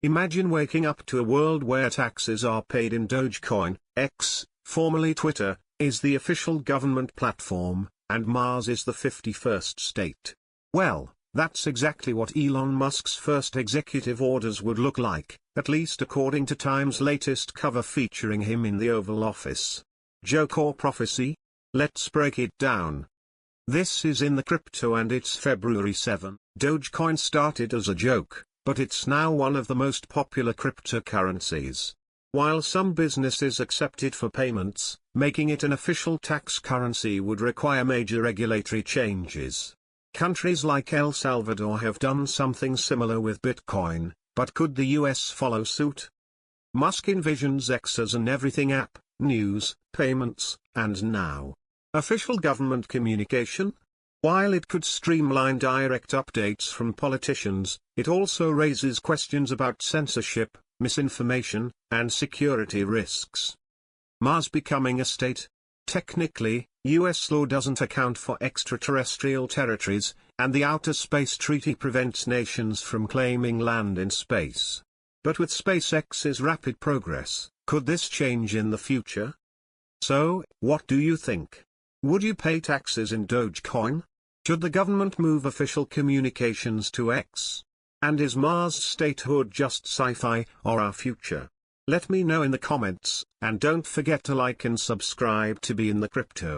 Imagine waking up to a world where taxes are paid in Dogecoin. X, formerly Twitter, is the official government platform, and Mars is the 51st state. Well, that's exactly what Elon Musk's first executive orders would look like, at least according to Time's latest cover featuring him in the Oval Office. Joke or prophecy? Let's break it down. This is in the crypto and it's February 7. Dogecoin started as a joke, but it's now one of the most popular cryptocurrencies. While some businesses accept it for payments, making it an official tax currency would require major regulatory changes. Countries like El Salvador have done something similar with Bitcoin, but could the US follow suit? Musk envisions X as an everything app, news, payments, and now official government communication? While it could streamline direct updates from politicians, it also raises questions about censorship, misinformation, and security risks. Mars becoming a state? Technically, US law doesn't account for extraterrestrial territories, and the Outer Space Treaty prevents nations from claiming land in space. But with SpaceX's rapid progress, could this change in the future? So, what do you think? Would you pay taxes in Dogecoin? Should the government move official communications to X? And is Mars statehood just sci-fi, or our future? Let me know in the comments, and don't forget to like and subscribe to be in the crypto.